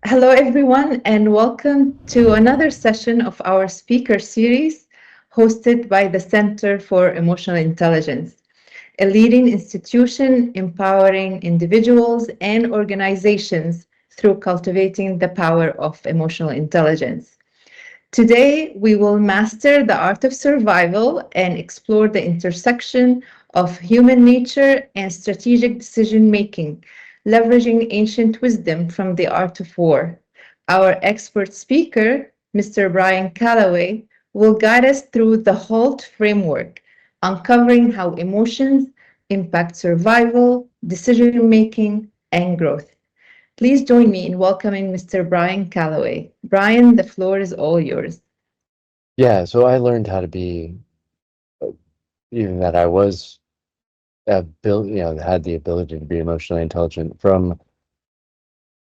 Hello, everyone, and welcome to another session of our speaker series hosted by the Center for Emotional Intelligence, a leading institution empowering individuals and organizations through cultivating the power of emotional intelligence. Today, we will master the art of survival and explore the intersection of human nature and strategic decision making, leveraging ancient wisdom from the art of war. Our expert speaker, Mr. Brian Calaway, will guide us through the HALT framework, uncovering how emotions impact survival, decision making, and growth. Please join me in welcoming Mr. Brian Calloway. Brian, the floor is all yours. Yeah, so I learned how to be, even that I was had the ability to be emotionally intelligent from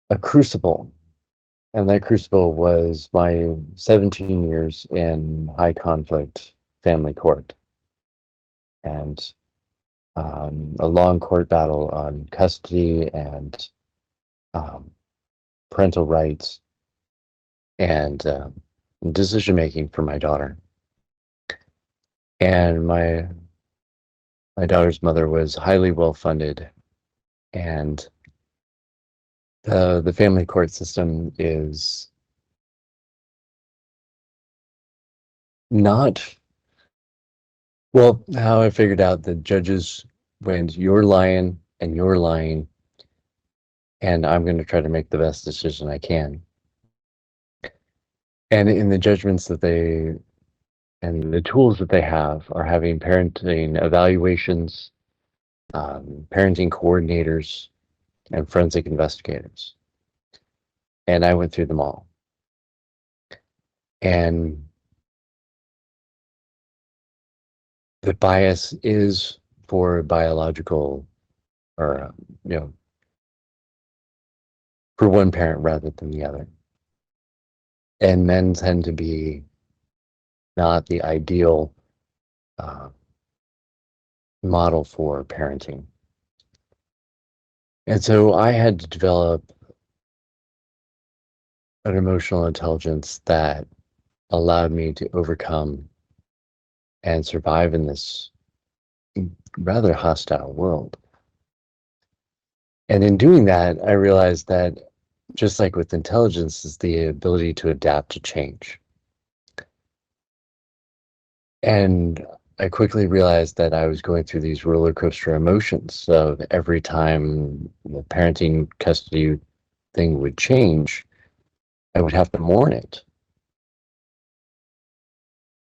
a crucible. And that crucible was my 17 years in high conflict family court and a long court battle on custody and um, parental rights and decision making for my daughter. And my daughter's mother was highly well funded, and the family court system is not well. How I figured out the judges went, you're lying and you're lying, and I'm going to try to make the best decision I can. And in the judgments that they and the tools that they have are having parenting evaluations, parenting coordinators, and forensic investigators. And I went through them all. And the bias is for biological or, you know, for one parent rather than the other. And men tend to be not the ideal uh, model for parenting. And so I had to develop an emotional intelligence that allowed me to overcome and survive in this rather hostile world. And in doing that, I realized that just like with intelligence is the ability to adapt to change. And I quickly realized that I was going through these roller coaster emotions. So every time the parenting custody thing would change, I would have to mourn it.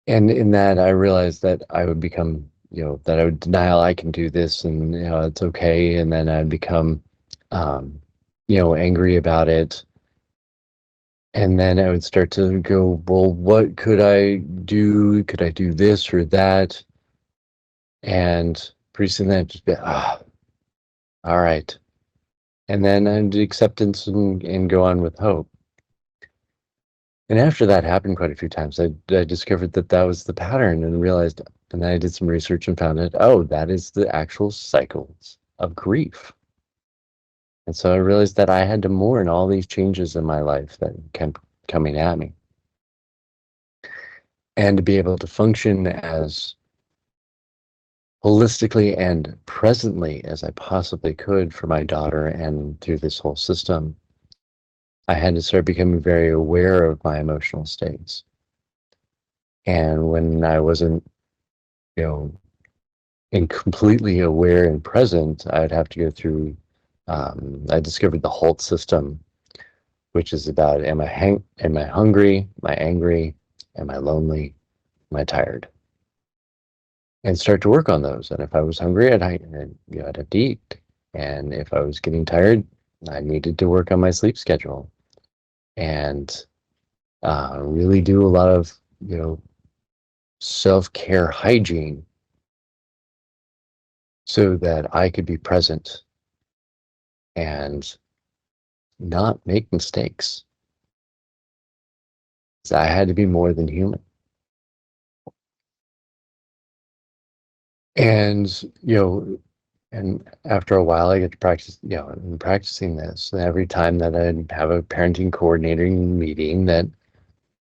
And in that, I realized that I would become, that I would denial I can do this and, it's okay. And then I'd become, um, angry about it. And then I would start to go, well, what could I do? Could I do this or that? And pretty soon I'd just be, all right. And then I'd acceptance and go on with hope. And after that happened quite a few times, I discovered that that was the pattern and realized, and then I did some research and found it, oh, that is the actual cycles of grief. And so I realized that I had to mourn all these changes in my life that kept coming at me. And to be able to function as holistically and presently as I possibly could for my daughter and through this whole system, I had to start becoming very aware of my emotional states. And when I wasn't, you know, and completely aware and present, I'd have to go through. I discovered the HALT system, which is about am I hungry? Am I angry? Am I lonely? Am I tired? And start to work on those. And if I was hungry, I'd have to eat. And if I was getting tired, I needed to work on my sleep schedule and really do a lot of self-care hygiene so that I could be present and not make mistakes. So I had to be more than human. And, And after a while, I get to practice, and practicing this. And every time that I'd have a parenting coordinating meeting, that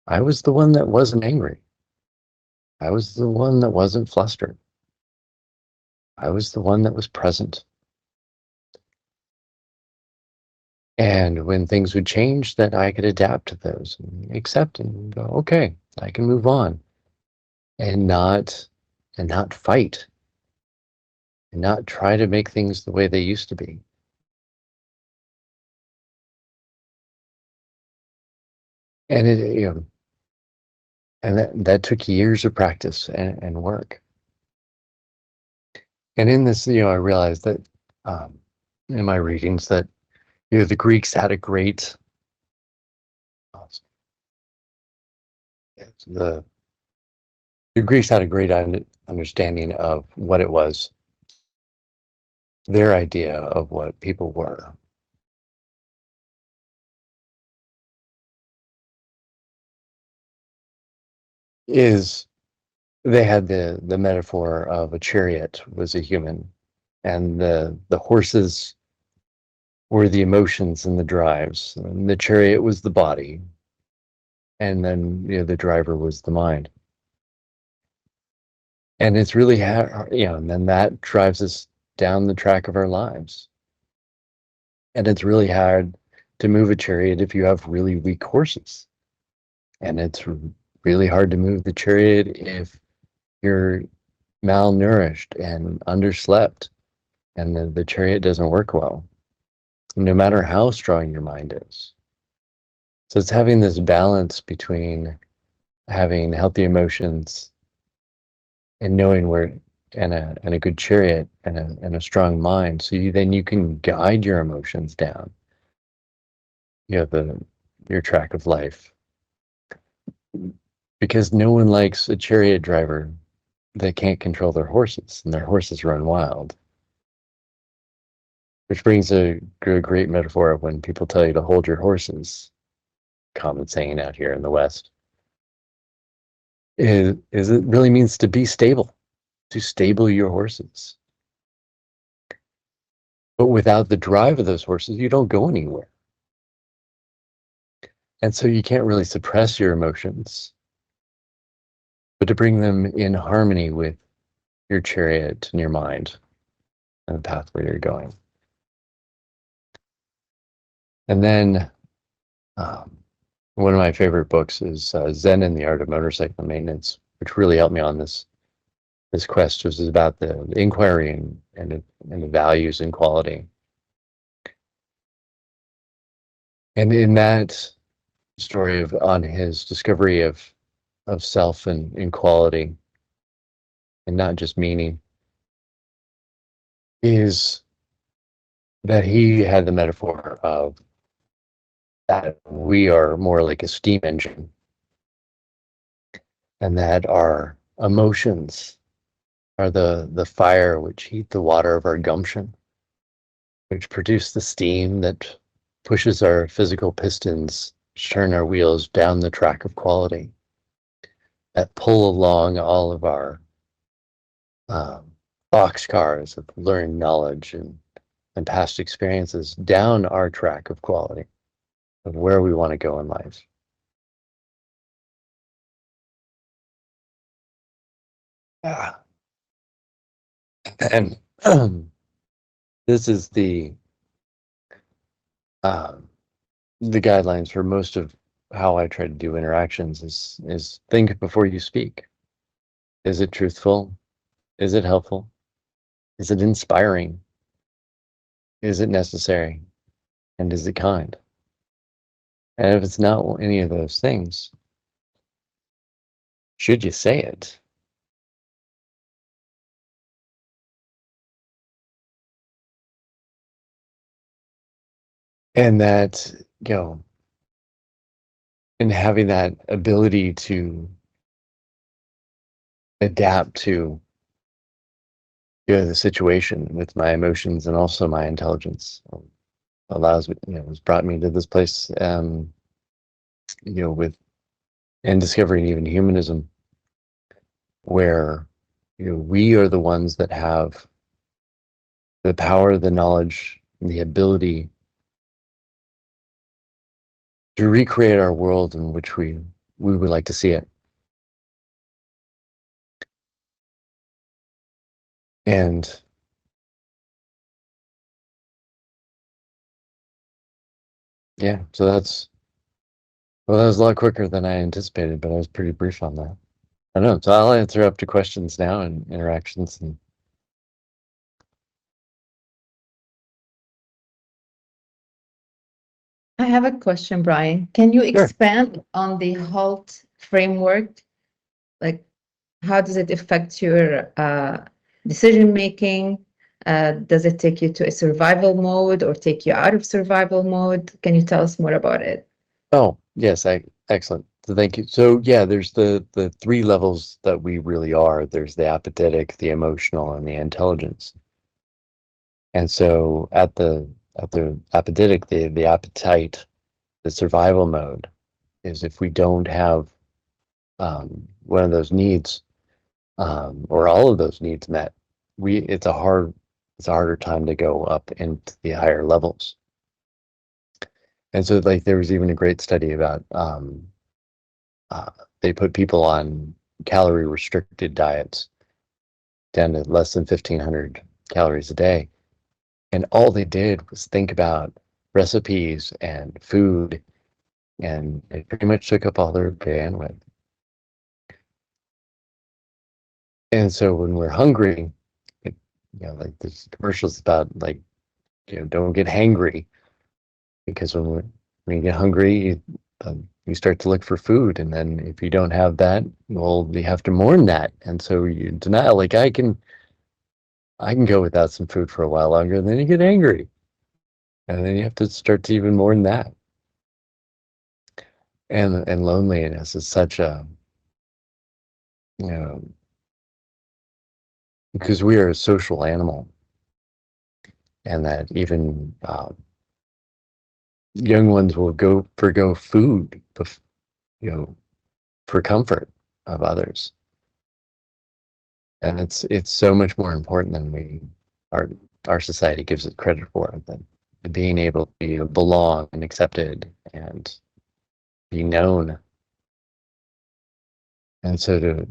I was the one that wasn't angry. I was the one that wasn't flustered. I was the one that was present. And when things would change, that I could adapt to those and accept and go, okay, I can move on and not fight and not try to make things the way they used to be. And and that took years of practice and work. And in this, I realized that in my readings that the Greeks had a great the Greeks had a great understanding of what it was, their idea of what people were. Is they had the metaphor of a chariot was a human, and the horses were the emotions and the drives, and the chariot was the body, and then the driver was the mind. And it's really hard, and then that drives us down the track of our lives. And it's really hard to move a chariot if you have really weak horses. And it's really hard to move the chariot if you're malnourished and underslept and the chariot doesn't work well, no matter how strong your mind is. So it's having this balance between having healthy emotions and knowing where and a good chariot and a strong mind, so then you can guide your emotions down your track of life, because no one likes a chariot driver that can't control their horses and their horses run wild. Which brings a great metaphor of when people tell you to hold your horses, common saying out here in the West, is it really means to be stable, to stable your horses. But without the drive of those horses, you don't go anywhere. And so you can't really suppress your emotions, but to bring them in harmony with your chariot and your mind and the path where you're going. And then one of my favorite books is Zen and the Art of Motorcycle Maintenance, which really helped me on this quest, which is about the inquiry and the values and quality. And in that story on his discovery of self and quality and not just meaning, is that he had the metaphor of that we are more like a steam engine, and that our emotions are the fire which heat the water of our gumption, which produce the steam that pushes our physical pistons, turn our wheels down the track of quality, that pull along all of our boxcars of learned knowledge and past experiences down our track of quality of where we want to go in life. Yeah. And this is the guidelines for most of how I try to do interactions is think before you speak. Is it truthful? Is it helpful? Is it inspiring? Is it necessary? And is it kind? And if it's not any of those things, should you say it? And that, and having that ability to adapt to the situation with my emotions and also my intelligence allows me, has brought me to this place, with and discovering even humanism, where we are the ones that have the power, the knowledge, the ability to recreate our world in which we would like to see it. And yeah, so that was a lot quicker than I anticipated, but I was pretty brief on that. I don't know. So I'll answer up to questions now and interactions. And I have a question, Brian. Can you sure. expand on the HALT framework? Like, how does it affect your decision making? Does it take you to a survival mode or take you out of survival mode? Can you tell us more about it? Oh, yes, excellent. So thank you. So yeah, there's the three levels that we really are. There's the apathetic, the emotional, and the intelligence. And so at the apathetic, the appetite, the survival mode is if we don't have one of those needs or all of those needs met, it's a harder time to go up into the higher levels. And so like there was even a great study about uh, they put people on calorie restricted diets down to less than 1,500 calories a day. And all they did was think about recipes and food, and it pretty much took up all their bandwidth. And so when we're hungry, it, like there's commercials about like, don't get hangry, because when you get hungry, you start to look for food, and then if you don't have that, well, you have to mourn that, and so you deny. Like I can go without some food for a while longer, and then you get angry, and then you have to start to even mourn that. And loneliness is such a, you know, because we are a social animal, and that even young ones will forgo food, you know, for comfort of others. And it's so much more important than our our society gives it credit for, than being able to belong and accepted and be known. And so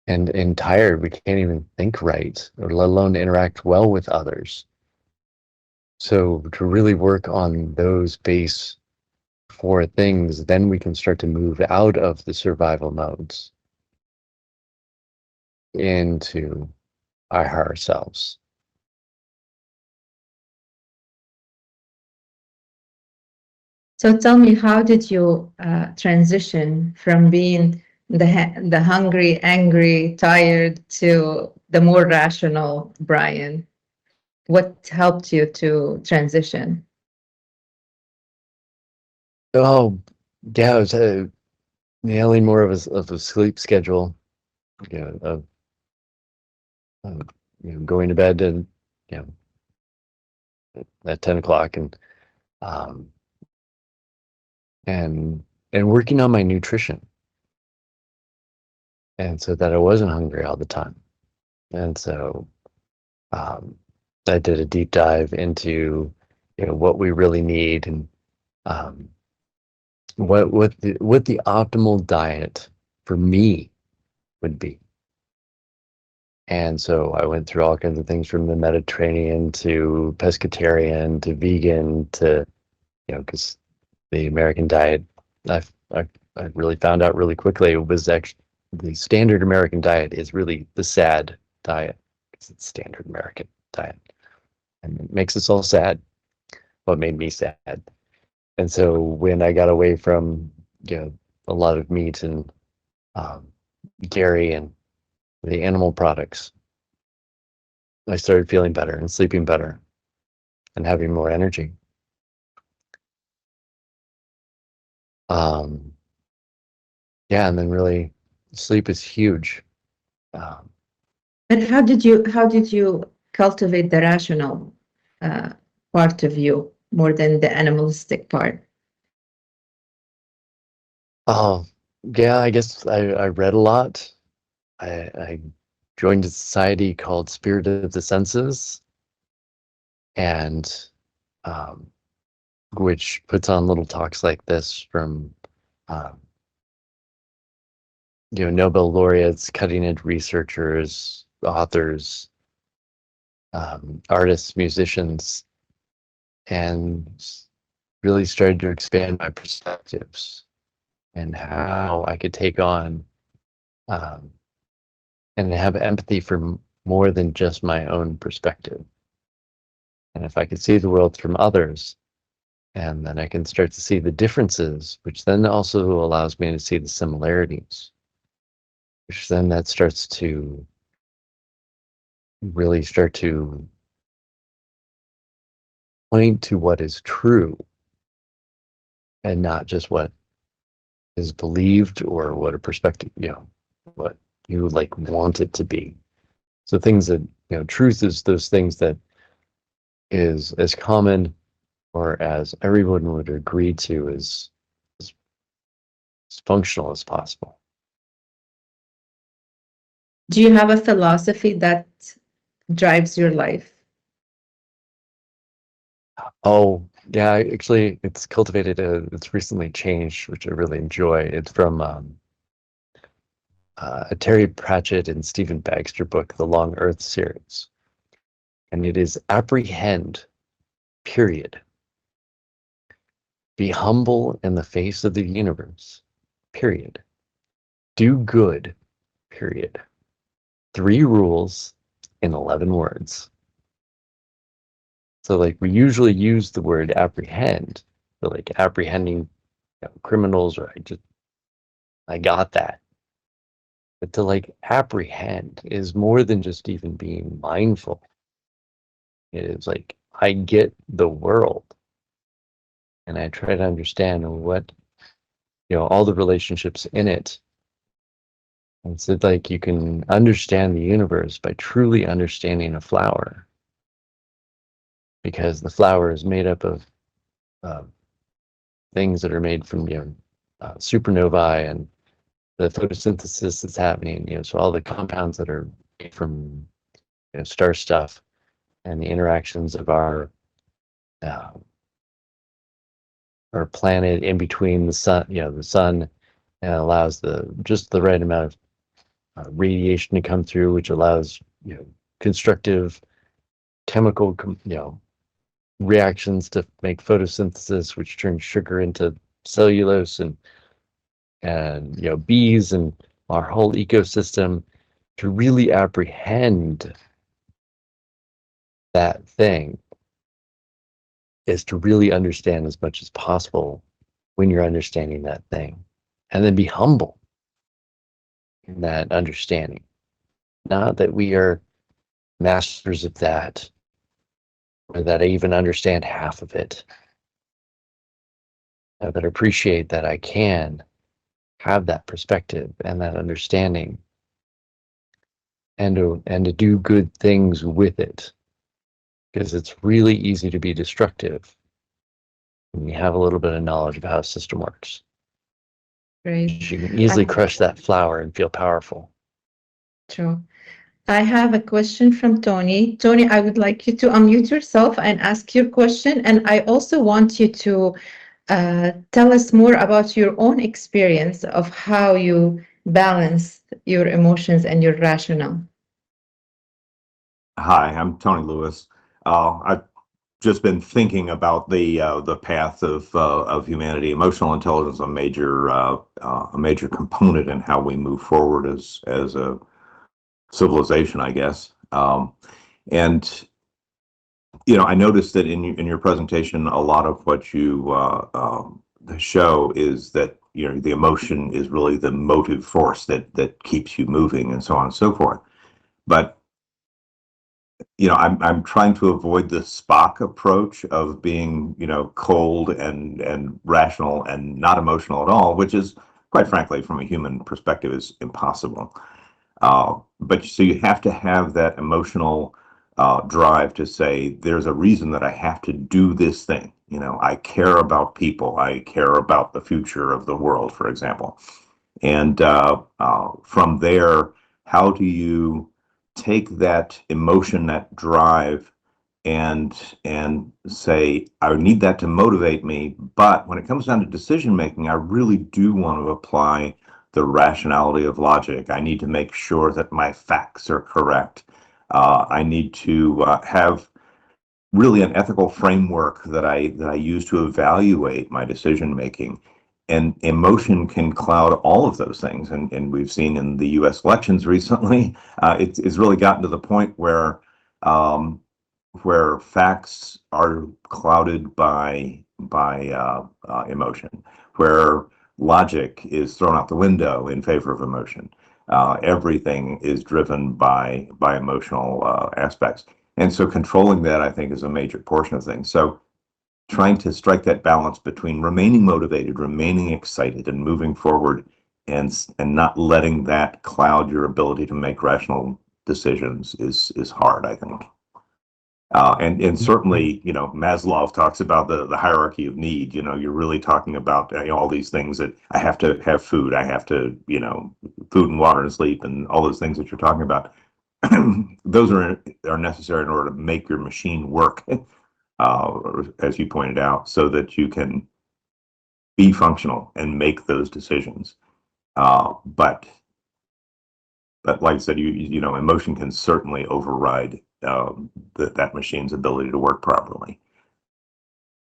and tired, we can't even think right, or let alone interact well with others. So to really work on those base four things, then we can start to move out of the survival modes into our higher selves. So tell me, how did you transition from being the hungry, angry, tired to the more rational Brian? What helped you to transition? Oh, yeah, it was nailing more of a sleep schedule, of uh, going to bed and you know at 10 o'clock, um, and and working on my nutrition, and so that I wasn't hungry all the time. And so um, I did a deep dive into what we really need, and um, what the optimal diet for me would be. And so I went through all kinds of things, from the Mediterranean to pescatarian to vegan to, because the American diet, I've, I, I really found out really quickly, it was actually the standard American diet is really the sad diet, because it's standard American diet. And it makes us all sad. What made me sad. And so when I got away from, a lot of meat and um, dairy and the animal products, I started feeling better and sleeping better and having more energy. Um, yeah, and then really, sleep is huge. Um, But how did you cultivate the rational uh, part of you more than the animalistic part? oh, yeah, I guess I read a lot. I joined a society called Spirit of the Senses, and which puts on little talks like this from um, Nobel laureates, cutting-edge researchers, authors, artists, musicians, and really started to expand my perspectives and how I could take on um, and have empathy for more than just my own perspective. And if I could see the world from others, and then I can start to see the differences, which then also allows me to see the similarities, which then that starts to really start to point to what is true and not just what is believed or what a perspective, what you like want it to be. So things that, truth is those things that is as common or as everyone would agree to as functional as possible. Do you have a philosophy that drives your life? Oh, yeah, actually, it's cultivated, it's recently changed, which I really enjoy. It's from a Terry Pratchett and Stephen Baxter book, The Long Earth series. And it is apprehend, period. Be humble in the face of the universe, period. Do good, period. 3 rules in 11 words. So like we usually use the word apprehend for like apprehending criminals, or I got that. But to like apprehend is more than just even being mindful. It is like I get the world and I try to understand what, all the relationships in it. And so like you can understand the universe by truly understanding a flower, because the flower is made up of uh, things that are made from supernovae and the photosynthesis that's happening. So all the compounds that are made from star stuff and the interactions of uh, our planet in between the sun, the sun, and allows just the right amount of radiation to come through, which allows constructive chemical reactions to make photosynthesis, which turns sugar into cellulose and bees and our whole ecosystem. To really apprehend that thing is to really understand as much as possible when you're understanding that thing, and then be humble in that understanding. Not that we are masters of that, or that I even understand half of it, but appreciate that I can have that perspective and that understanding, and to do good things with it, because it's really easy to be destructive when you have a little bit of knowledge of how a system works. Great. You can easily crush that flower and feel powerful. True. I have a question from Tony. Tony, I would like you to unmute yourself and ask your question. And I also want you to tell us more about your own experience of how you balance your emotions and your rationale. Hi, I'm Tony Lewis. I've just been thinking about the path of humanity. Emotional intelligence is a major component in how we move forward as a civilization, I guess. And I noticed that in your presentation, a lot of what you show is that the emotion is really the motive force that keeps you moving, and so on and so forth. But I'm trying to avoid the Spock approach of being, cold and rational and not emotional at all, which is, quite frankly, from a human perspective, is impossible. But so you have to have that emotional drive to say, there's a reason that I have to do this thing. I care about people. I care about the future of the world, for example. And from there, how do you take that emotion, that drive, and say, I need that to motivate me. But when it comes down to decision making, I really do want to apply the rationality of logic. I need to make sure that my facts are correct. I need to have really an ethical framework that I use to evaluate my decision making. And emotion can cloud all of those things. And we've seen in the U.S. elections recently, it's really gotten to the point where facts are clouded by emotion, where logic is thrown out the window in favor of emotion. Everything is driven by emotional aspects. And so controlling that, I think, is a major portion of things. So trying to strike that balance between remaining motivated, remaining excited, and moving forward, and not letting that cloud your ability to make rational decisions is hard, I think. And certainly, Maslow talks about the hierarchy of need. You're really talking about all these things that I have to have food, I have to, food and water and sleep, and all those things that you're talking about. Those are necessary in order to make your machine work, as you pointed out, so that you can be functional and make those decisions. But like I said, emotion can certainly override that machine's ability to work properly.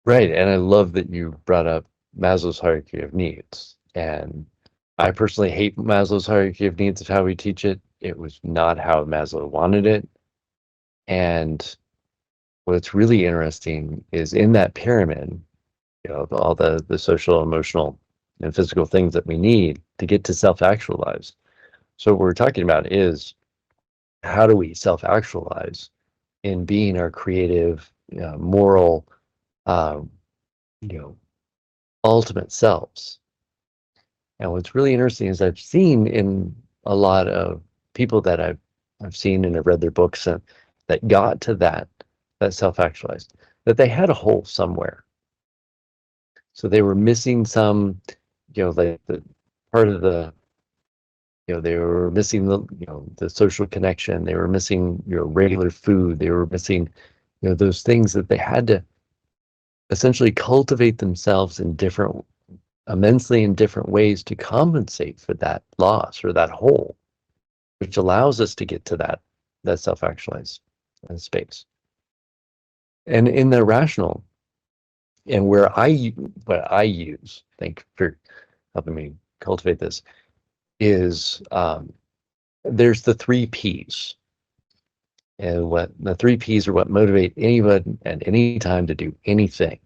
Right. And I love that you brought up Maslow's hierarchy of needs. And I personally hate Maslow's hierarchy of needs of how we teach it. It was not how Maslow wanted it. And what's really interesting is in that pyramid, all the social, emotional, and physical things that we need to get to self-actualize. So what we're talking about is, how do we self-actualize in being our creative, moral, ultimate selves? And what's really interesting is I've seen in a lot of people that I've seen and I've read their books and that got to that self-actualized, that they had a hole somewhere. So they were missing some, like the part of the, they were missing the social connection. They were missing, regular food. They were missing, those things that they had to essentially cultivate themselves immensely in different ways to compensate for that loss or that hole, which allows us to get to that self-actualized space. And in the rational, and what I use, thank you for helping me cultivate this, is there's the 3 Ps. And what the 3 Ps are what motivate anyone at any time to do anything.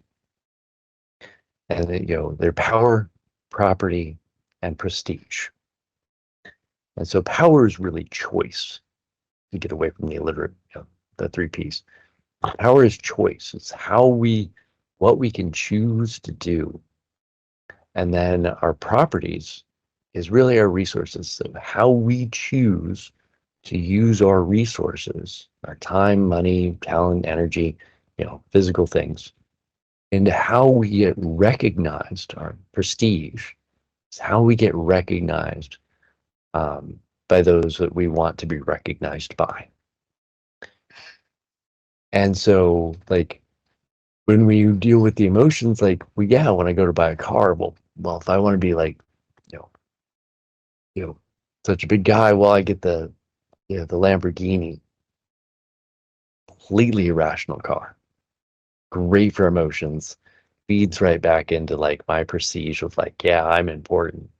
And they're power, property, and prestige. And so power is really choice. To get away from the illiterate, the 3 Ps. Power is choice. It's what we can choose to do. And then our properties is really our resources. So how we choose to use our resources, our time, money, talent, energy, physical things, and how we get recognized, our prestige, is how we get recognized by those that we want to be recognized by. And so, like, when we deal with the emotions, like, when I go to buy a car, well, if I want to be like, such a big guy, well, I get the Lamborghini, completely irrational car, great for emotions, feeds right back into like my prestige of like, I'm important.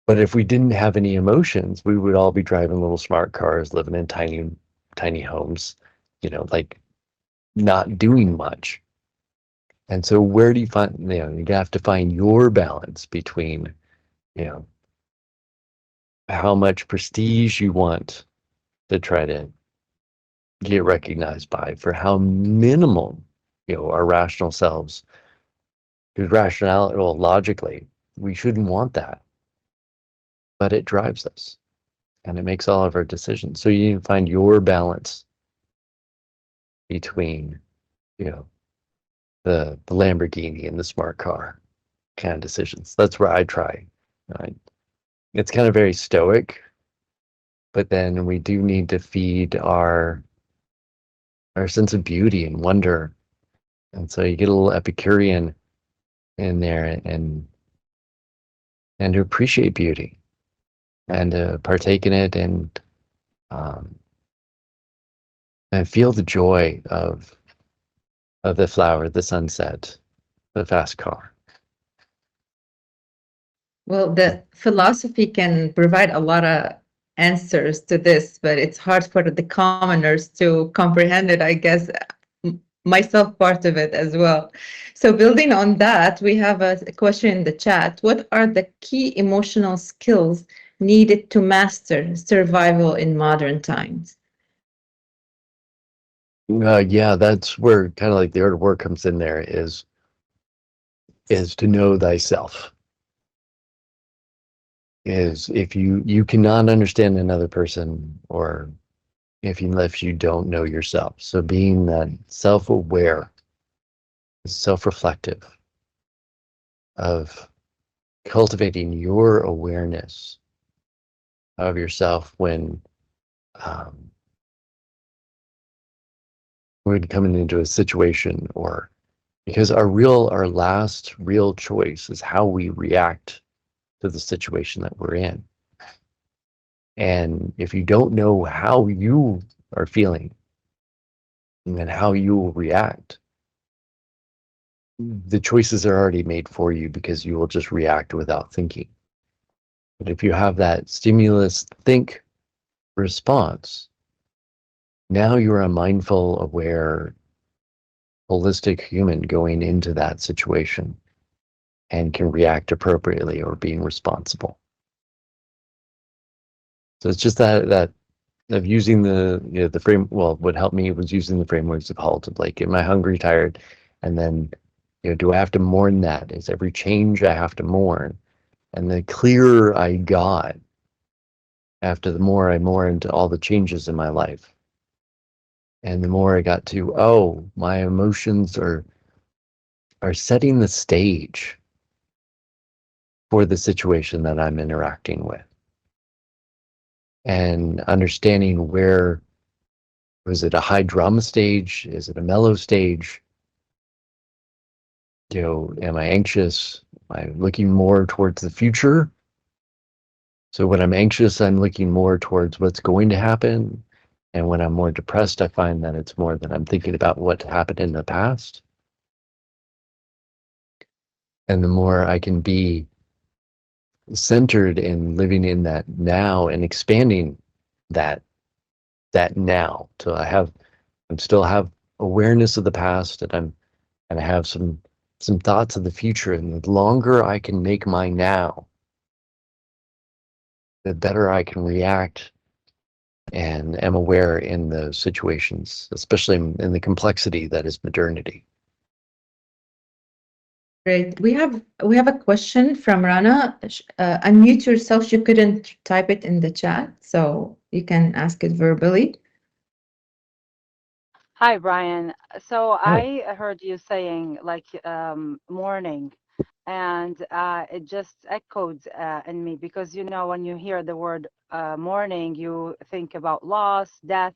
But if we didn't have any emotions, we would all be driving little smart cars, living in tiny homes, like not doing much. And so where do you find, you have to find your balance between, how much prestige you want to try to get recognized by, for how minimal, our rational selves, because rationality, well, logically, we shouldn't want that. But it drives us and it makes all of our decisions. So you need to find your balance between, the Lamborghini and the smart car kind of decisions. That's where I try. Right? It's kind of very stoic, but then we do need to feed our sense of beauty and wonder. And so you get a little Epicurean in there, and to appreciate beauty and to partake in it, um, and feel the joy of the flower, the sunset, the fast car. Well, the philosophy can provide a lot of answers to this, but it's hard for the commoners to comprehend it, I guess, myself part of it as well. So building on that, we have a question in the chat. What are the key emotional skills needed to master survival in modern times? Yeah, that's where kind of like the art of work comes in there, is to know thyself. Is if you cannot understand another person, or if you don't know yourself. So being that self-aware, self-reflective, of cultivating your awareness of yourself when we're coming into a situation, or because our last real choice is how we react to the situation that we're in. And if you don't know how you are feeling and how you will react, the choices are already made for you, because you will just react without thinking. But if you have that stimulus think response, now you're a mindful, aware, holistic human going into that situation, and can react appropriately, or being responsible. So it's just that of using the frame. Well, what helped me was using the frameworks of HALT, of like, am I hungry, tired, and then do I have to mourn that? Is every change I have to mourn? And the clearer I got after, the more I mourned all the changes in my life, and the more I got to, oh, my emotions are setting the stage for the situation that I'm interacting with, and understanding where, was it a high drama stage? Is it a mellow stage? Am I anxious? Am I looking more towards the future? So when I'm anxious, I'm looking more towards what's going to happen. And when I'm more depressed, I find that it's more that I'm thinking about what happened in the past. And the more I can be centered in living in that now, and expanding that now, till I still have awareness of the past, and I have some thoughts of the future. And the longer I can make my now, the better I can react and am aware in those situations, especially in the complexity that is modernity. Great. We have a question from Rana. Unmute yourself. You couldn't type it in the chat, so you can ask it verbally. Hi, Brian. So Hi. I heard you saying like morning, and it just echoed in me, because when you hear the word morning, you think about loss, death.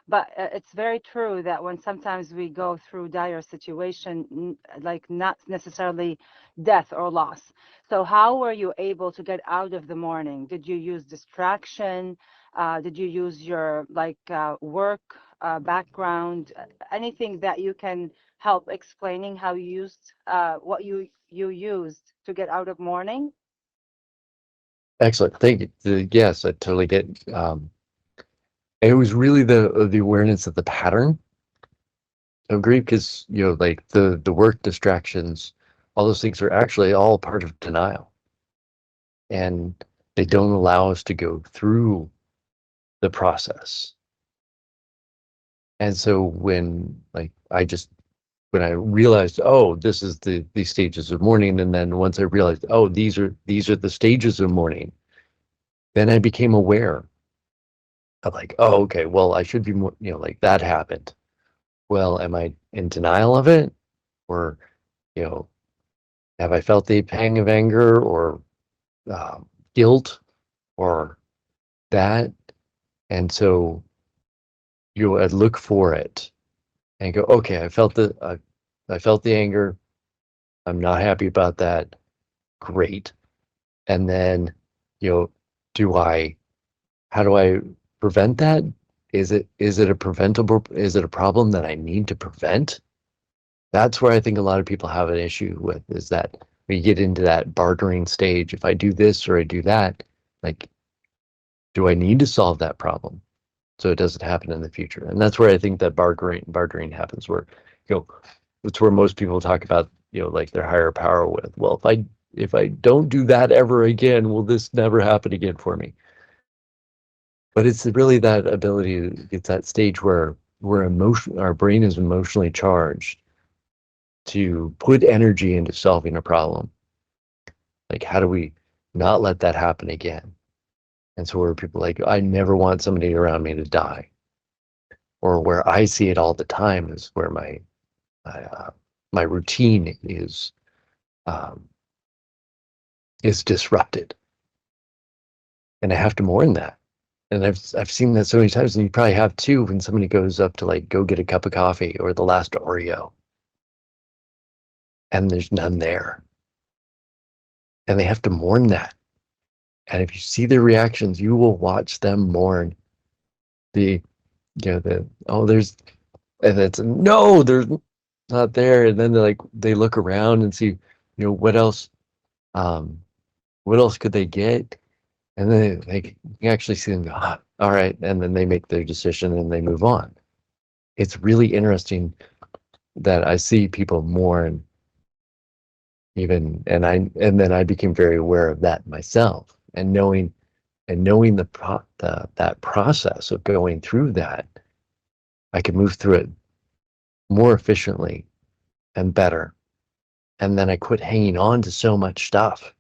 But it's very true that when sometimes we go through dire situation, like not necessarily death or loss. So how were you able to get out of the morning? Did you use distraction? Did you use your work background? Anything that you can help explaining how you used what you used to get out of mourning? Excellent. Thank you. Yes, I totally get. It was really the awareness of the pattern of grief, because like the work distractions, all those things are actually all part of denial, and they don't allow us to go through the process. And so when I realized, oh, this is these stages of mourning, and then once I realized, oh, these are the stages of mourning, then I became aware of like, oh, okay, well, I should be more, like that happened. Well, am I in denial of it, or you know, have I felt the pang of anger, or guilt, or that? And so I'd look for it and go, okay, I felt the anger. I'm not happy about that. Great. And then, how do I prevent that? Is it a problem that I need to prevent? That's where I think a lot of people have an issue with, is that when you get into that bartering stage, if I do this or I do that, like, do I need to solve that problem so it doesn't happen in the future? And that's where I think that bartering happens, where, it's where most people talk about, like their higher power with, well, if I don't do that ever again, will this never happen again for me? But it's really that ability, it's that stage where our brain is emotionally charged to put energy into solving a problem. Like, how do we not let that happen again? And so where people like, I never want somebody around me to die. Or where I see it all the time is where my routine is disrupted. And I have to mourn that. And I've seen that so many times, and you probably have too, when somebody goes up to like go get a cup of coffee or the last Oreo, and there's none there. And they have to mourn that. And if you see their reactions, you will watch them mourn there's, and it's, no, there's not there. And then they look around and see, what else could they get? And then you actually see them go, all right. And then they make their decision and they move on. It's really interesting that I see people mourn even, and then I became very aware of that myself, and knowing that process of going through that, I could move through it more efficiently and better. And then I quit hanging on to so much stuff,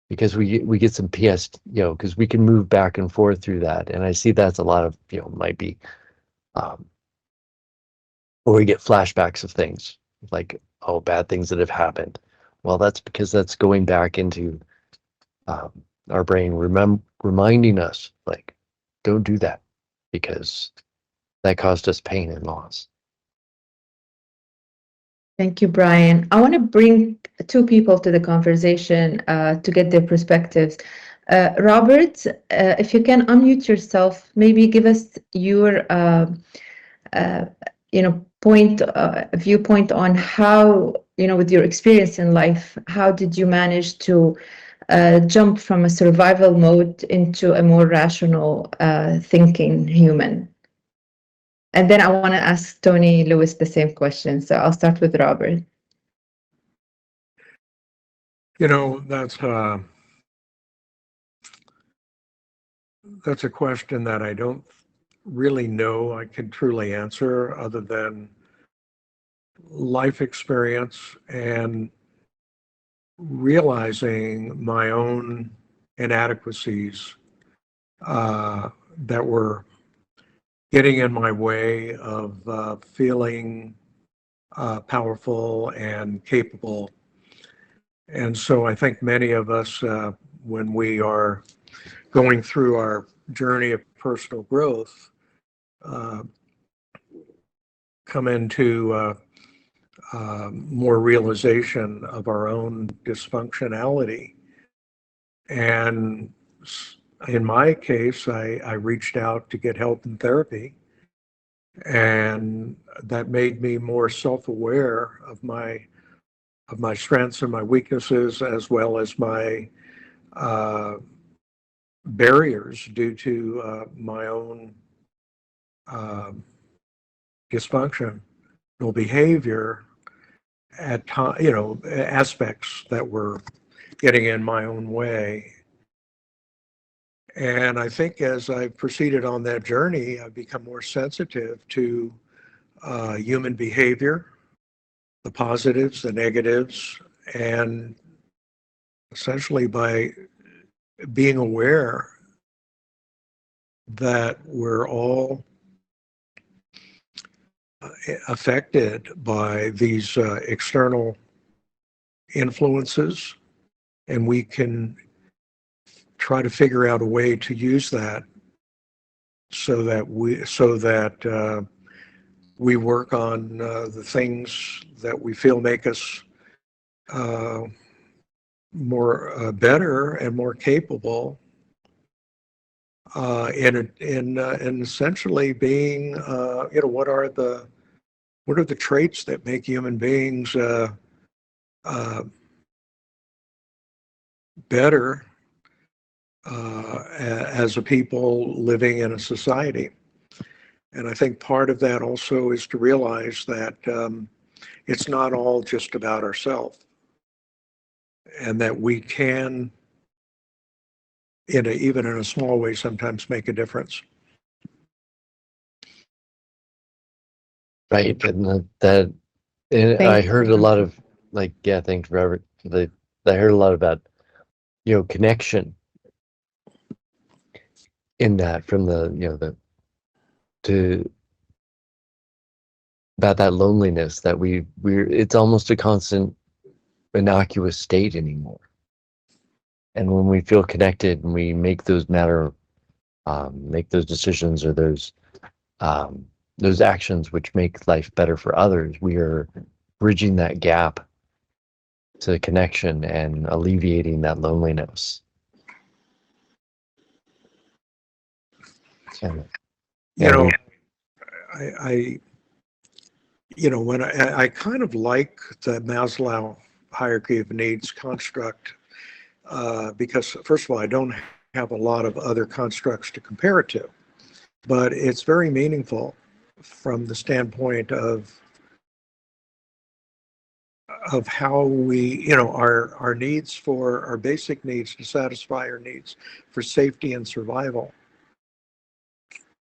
because we get some PS, because we can move back and forth through that. And I see that's a lot of, might be, or we get flashbacks of things like, oh, bad things that have happened. Well, that's because that's going back into our brain, reminding us, like, don't do that, because that caused us pain and loss. Thank you, Brian. I want to bring two people to the conversation to get their perspectives. Robert, if you can unmute yourself, maybe give us your viewpoint on how, with your experience in life, how did you manage to jump from a survival mode into a more rational thinking human? And then I want to ask Tony Lewis the same question. So I'll start with Robert. That's a question that I don't really know I can truly answer, other than life experience and realizing my own inadequacies that were getting in my way of feeling powerful and capable. And so I think many of us, when we are going through our journey of personal growth, come into more realization of our own dysfunctionality. And in my case, I reached out to get help in therapy, and that made me more self-aware of my strengths and my weaknesses, as well as my barriers due to my own dysfunctional behavior at aspects that were getting in my own way. And I think as I proceeded on that journey, I've become more sensitive to human behavior, the positives, the negatives, and essentially by being aware that we're all affected by these external influences, and we can try to figure out a way to use that so that we work on the things that we feel make us more better and more capable in essentially being what are the traits that make human beings better as a people living in a society. And I think part of that also is to realize that it's not all just about ourselves, and that we can, even in a small way, sometimes make a difference. Right, and I heard a lot of thanks, Robert. I heard a lot about connection in that from about that loneliness that we're it's almost a constant innocuous state anymore. And when we feel connected and we make those make those decisions or those actions which make life better for others, we are bridging that gap to connection and alleviating that loneliness. And, when I kind of like the Maslow hierarchy of needs construct because, first of all, I don't have a lot of other constructs to compare it to, but it's very meaningful from the standpoint of how we, our needs for our basic needs to satisfy our needs for safety and survival.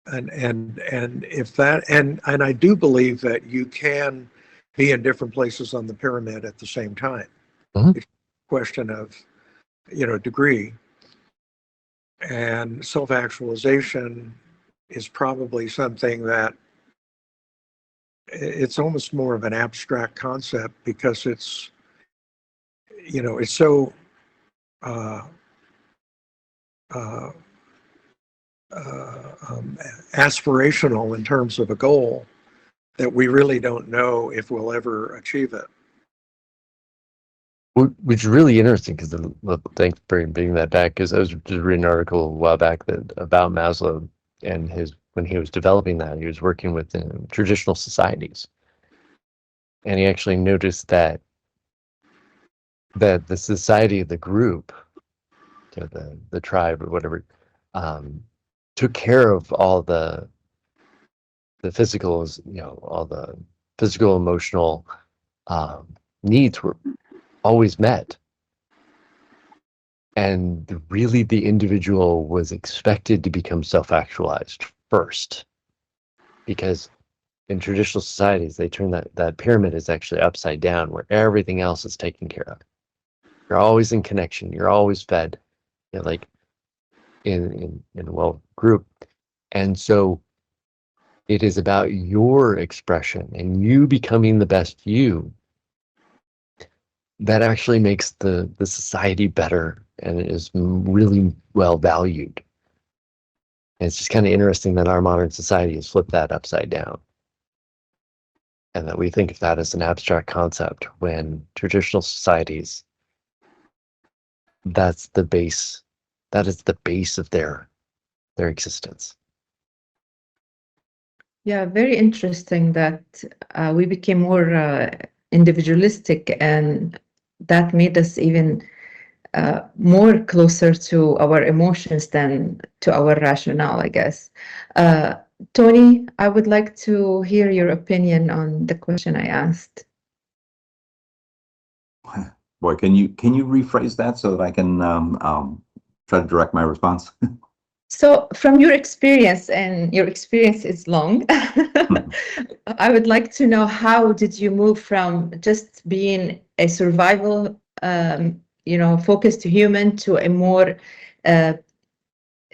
And if that, and I do believe that you can be in different places on the pyramid at the same time. Mm-hmm. It's a question of, degree. And self-actualization is probably something that it's almost more of an abstract concept because it's so aspirational in terms of a goal that we really don't know if we'll ever achieve it. Which is really interesting because thanks for bringing that back, because I was just reading an article a while back about Maslow and when he was developing that, he was working with traditional societies, and he actually noticed that the society of the group, the tribe or whatever, took care of all the physicals, all the physical, emotional needs were always met. And really the individual was expected to become self-actualized first, because in traditional societies, they turn that pyramid is actually upside down, where everything else is taken care of. You're always in connection. You're always fed, like in a group. And so it is about your expression and you becoming the best you that actually makes the society better, and it is really well valued. And it's just kind of interesting that our modern society has flipped that upside down, and that we think of that as an abstract concept, when traditional societies, that is the base of their existence. Yeah, very interesting that we became more individualistic, and that made us even more closer to our emotions than to our rationale, I guess. Tony, I would like to hear your opinion on the question I asked. Boy, can you rephrase that so that I can try to direct my response? So from your experience, and your experience is long, I would like to know, how did you move from just being a survival, focused human to a more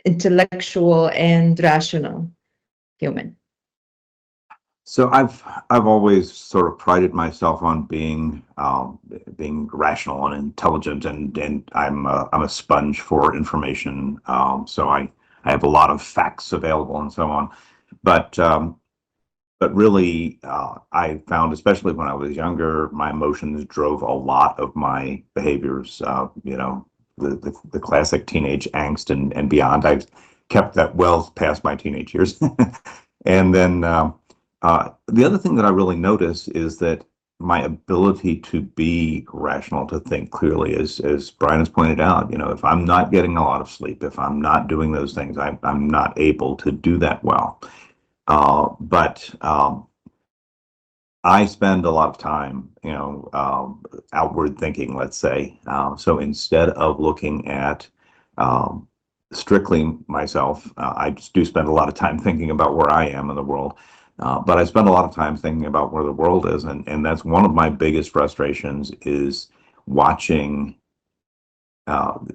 intellectual and rational human? So I've always sort of prided myself on being rational and intelligent, and I'm a sponge for information. So I have a lot of facts available and so on. But but really, I found, especially when I was younger, my emotions drove a lot of my behaviors. The classic teenage angst and beyond. I've kept that well past my teenage years. And then the other thing that I really notice is that my ability to be rational, to think clearly, as Brian has pointed out, if I'm not getting a lot of sleep, if I'm not doing those things, I'm not able to do that well. But I spend a lot of time, outward thinking, let's say. So instead of looking at um, strictly myself, I just do spend a lot of time thinking about where I am in the world. But I spend a lot of time thinking about where the world is, and that's one of my biggest frustrations is watching.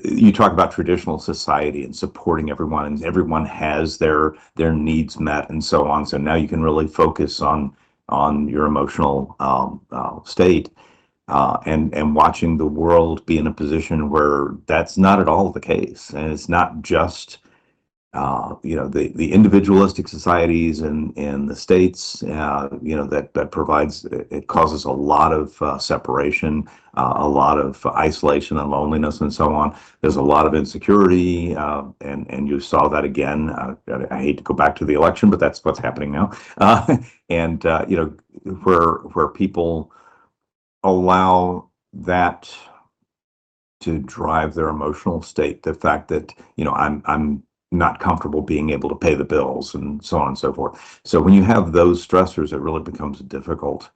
You talk about traditional society and supporting everyone, and everyone has their needs met and so on. So now you can really focus on your emotional state, and watching the world be in a position where that's not at all the case, and it's not just the individualistic societies in the states, that provides, it causes a lot of separation, a lot of isolation and loneliness and so on. There's a lot of insecurity, and you saw that again. I hate to go back to the election, but that's what's happening now. And where people allow that to drive their emotional state. The fact that, I'm not comfortable being able to pay the bills and so on and so forth. So when you have those stressors, it really becomes difficult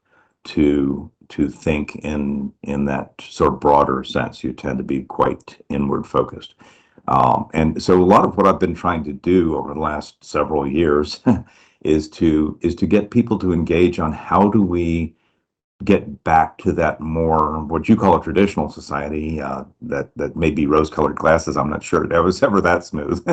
to think in that sort of broader sense. You tend to be quite inward focused. And so a lot of what I've been trying to do over the last several years is to get people to engage on how do we get back to that more what you call a traditional society, that may be rose-colored glasses. I'm not sure that was ever that smooth.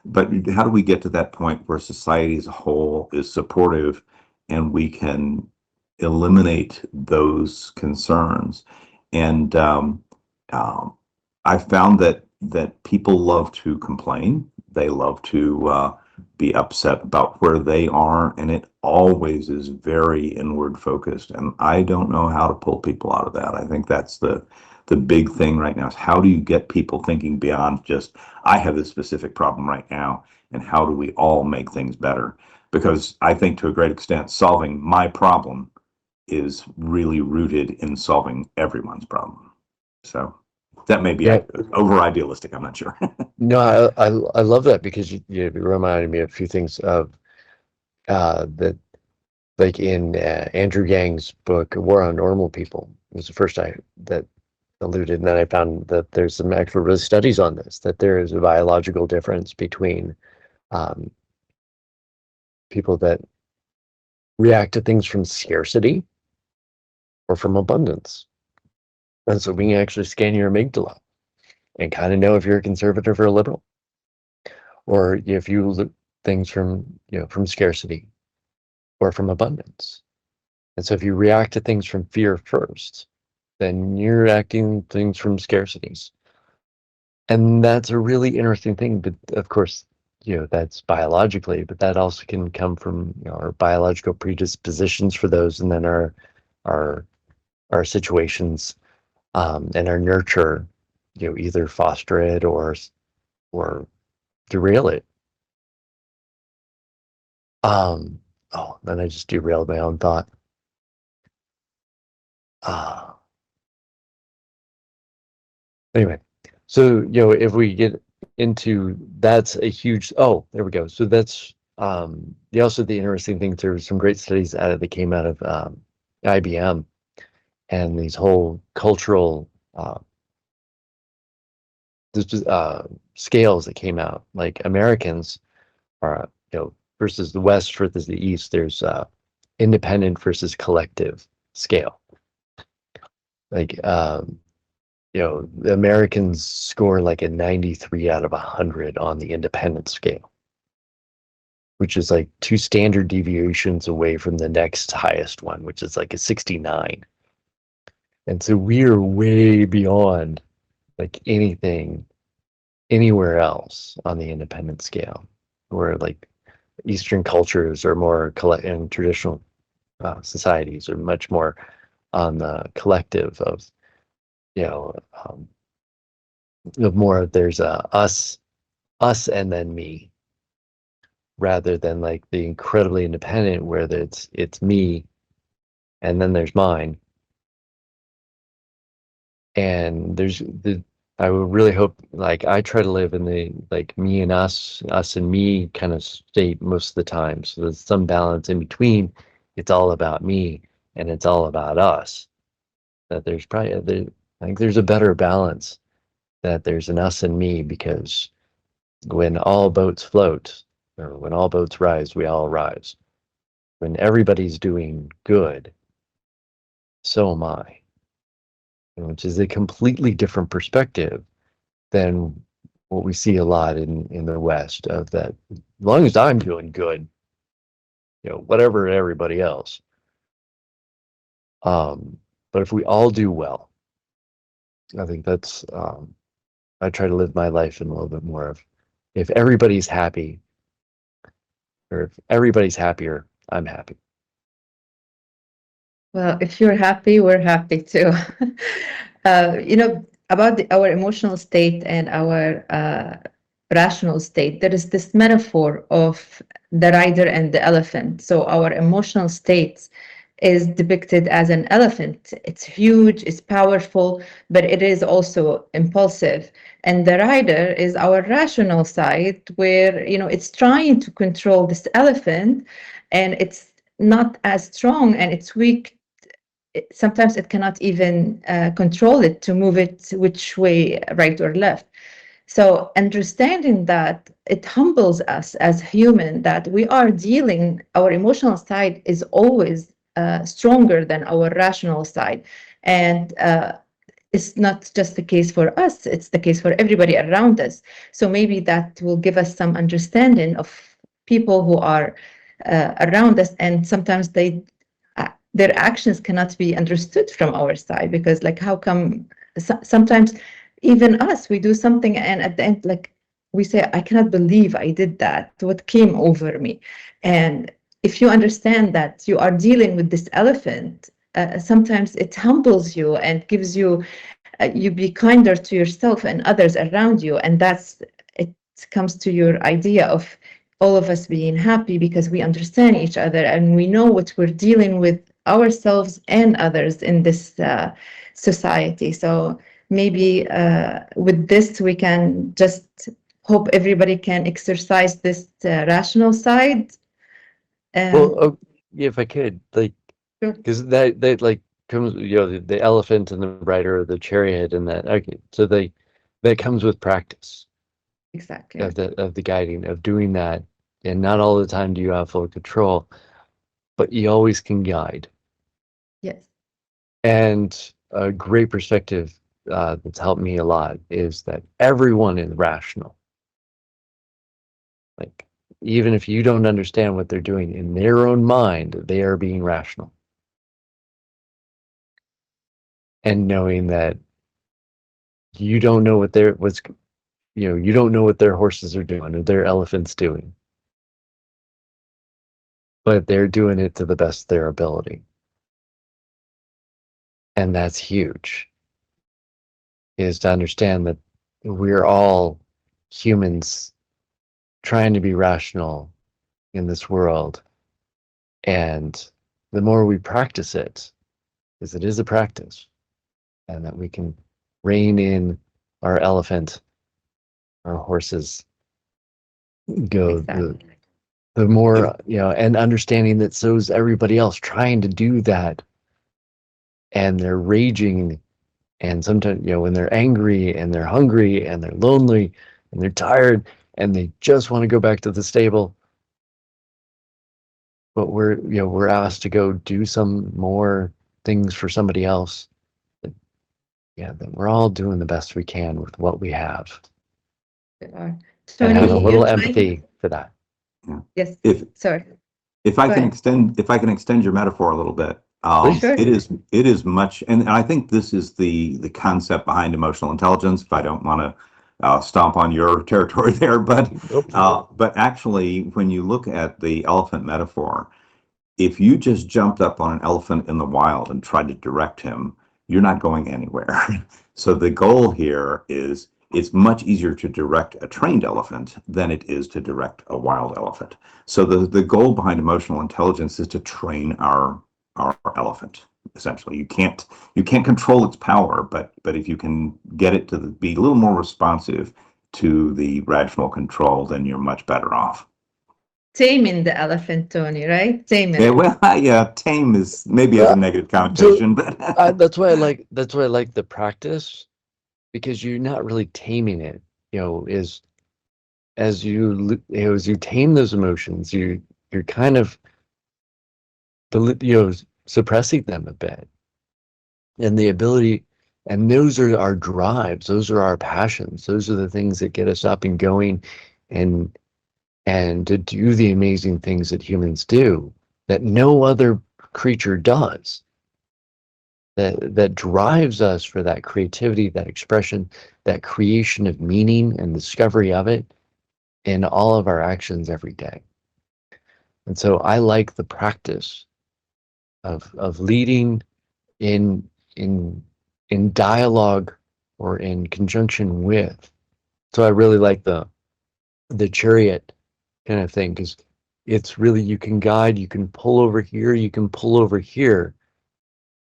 But how do we get to that point where society as a whole is supportive and we can eliminate those concerns? And I found that people love to complain. They love to be upset about where they are, and it always is very inward focused. And I don't know how to pull people out of that. I think that's the big thing right now, is how do you get people thinking beyond just, I have this specific problem right now, and how do we all make things better? Because I think to a great extent, solving my problem is really rooted in solving everyone's problem. So that may be Yeah. over idealistic. I'm not sure. No, I love that, because you reminded me of a few things of that, like in Andrew Yang's book War on Normal People was the first I that alluded, and then I found that there's some actual real studies on this, that there is a biological difference between um, people that react to things from scarcity or from abundance. And so we can actually scan your amygdala and kind of know if you're a conservative or a liberal, or if you look things from scarcity or from abundance. And so if you react to things from fear first, then you're acting things from scarcities. And that's a really interesting thing. But of course, that's biologically, but that also can come from our biological predispositions for those, and then our our situations, and our nurture, either foster it or derail it. Then I just derailed my own thought. Anyway, so if we get into, that's a huge, there we go. So that's also the interesting thing. There were some great studies that came out of IBM, and these whole cultural scales that came out, like Americans are, versus the West versus the East. There's independent versus collective scale. Like the Americans score like a 93 out of 100 on the independent scale. which is like 2 standard deviations away from the next highest one, which is like a 69. And so we are way beyond like anything anywhere else on the independent scale, where like Eastern cultures are more and traditional societies are much more on the collective of, you know, of more there's a us and then me, rather than like the incredibly independent where it's me and then there's mine. And I would really hope, like I try to live in the like me and us and me kind of state most of the time. So there's some balance in between. It's all about me and it's all about us. That there's probably I think there's a better balance, that there's an us and me, because when all boats float, or when all boats rise, we all rise. When everybody's doing good, so am I. Which is a completely different perspective than what we see a lot in the West, of that, as long as I'm doing good, whatever everybody else. But if we all do well, I think that's, I try to live my life in a little bit more of, if everybody's happy, or if everybody's happier, I'm happy. Well, if you're happy, we're happy too. About our emotional state and our rational state, there is this metaphor of the rider and the elephant. So our emotional states is depicted as an elephant. It's huge, it's powerful, but it is also impulsive. And the rider is our rational side, where it's trying to control this elephant, and it's not as strong and it's weak. Sometimes it cannot even control it to move it which way, right or left. So understanding that, it humbles us as human, that we are dealing, our emotional side is always stronger than our rational side. And it's not just the case for us, it's the case for everybody around us. So maybe that will give us some understanding of people who are around us, and sometimes their actions cannot be understood from our side, because like, how come sometimes even us, we do something and at the end, like, we say, I cannot believe I did that, what came over me. And if you understand that you are dealing with this elephant, sometimes it humbles you and gives you, you be kinder to yourself and others around you. And it comes to your idea of all of us being happy because we understand each other and we know what we're dealing with ourselves and others in this society. So maybe with this, we can just hope everybody can exercise this rational side. Well, if I could, like, Sure. because that like comes, the elephant and the rider, or the chariot, and that. Okay, so that comes with practice Exactly. of the guiding, of doing that, and not all the time do you have full control, but you always can guide. Yes. And a great perspective that's helped me a lot is that everyone is rational. Like, even if you don't understand what they're doing in their own mind, they are being rational. And knowing that you don't know you don't know what their horses are doing or their elephants doing, but they're doing it to the best of their ability. And that's huge, is to understand that we're all humans trying to be rational in this world. And the more we practice it, because it is a practice, and that we can rein in our elephant, our horses, go Exactly. the more, and understanding that so's everybody else trying to do that, and they're raging, and sometimes, when they're angry and they're hungry and they're lonely and they're tired and they just want to go back to the stable, but we're asked to go do some more things for somebody else. That we're all doing the best we can with what we have, and have a Tony, little empathy for that. Yes, If sorry. if I Go can ahead. extend your metaphor a little bit, Please. Sure. it is much, and I think this is the concept behind emotional intelligence. If I don't want to stomp on your territory there, Nope. but actually, when you look at the elephant metaphor, if you just jumped up on an elephant in the wild and tried to direct him, you're not going anywhere. So the goal here is it's much easier to direct a trained elephant than it is to direct a wild elephant. So the goal behind emotional intelligence is to train our elephant. Essentially, you can't control its power, but if you can get it to be a little more responsive to the rational control, then you're much better off. Taming the elephant, Tony, right? Taming Yeah, it. well, yeah, tame is maybe has a negative connotation, but That's why I like the practice, because you're not really taming it. As you tame those emotions, you're kind of suppressing them a bit, and the ability, and those are our drives, those are our passions, those are the things that get us up and going, and to do the amazing things that humans do that no other creature does. That drives us for that creativity, that expression, that creation of meaning and discovery of it in all of our actions every day. And so I like the practice of leading in dialogue or in conjunction with. So I really like the chariot kind of thing, because it's really, you can guide, you can pull over here, you can pull over here,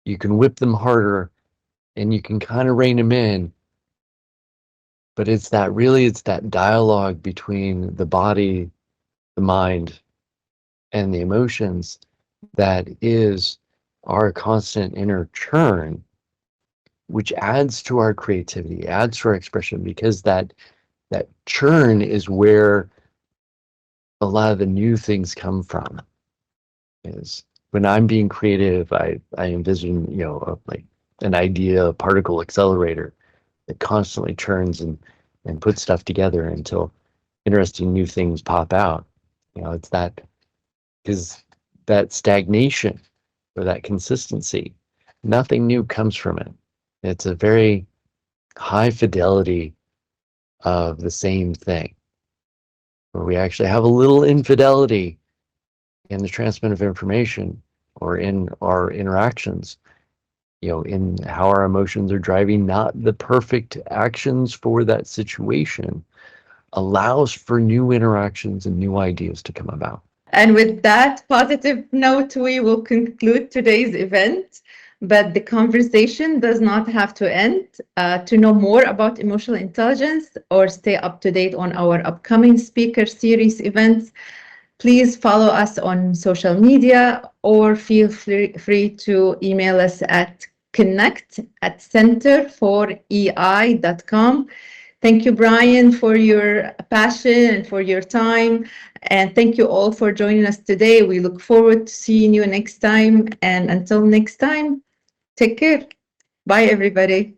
you can whip them harder, and you can kind of rein them in. But it's that dialogue between the body, the mind, and the emotions that is our constant inner churn, which adds to our creativity, adds to our expression, because that churn is where a lot of the new things come from. Is when I'm being creative, I envision, like an idea, a particle accelerator that constantly churns and puts stuff together until interesting new things pop out. It's that, because that stagnation or that consistency, nothing new comes from it. It's a very high fidelity of the same thing, where we actually have a little infidelity in the transmission of information or in our interactions, in how our emotions are driving not the perfect actions for that situation, allows for new interactions and new ideas to come about. And with that positive note, we will conclude today's event. But the conversation does not have to end. To know more about emotional intelligence or stay up to date on our upcoming speaker series events, please follow us on social media or feel free to email us at connect@centerforei.com. Thank you, Brian, for your passion and for your time. And thank you all for joining us today. We look forward to seeing you next time. And until next time, take care. Bye, everybody.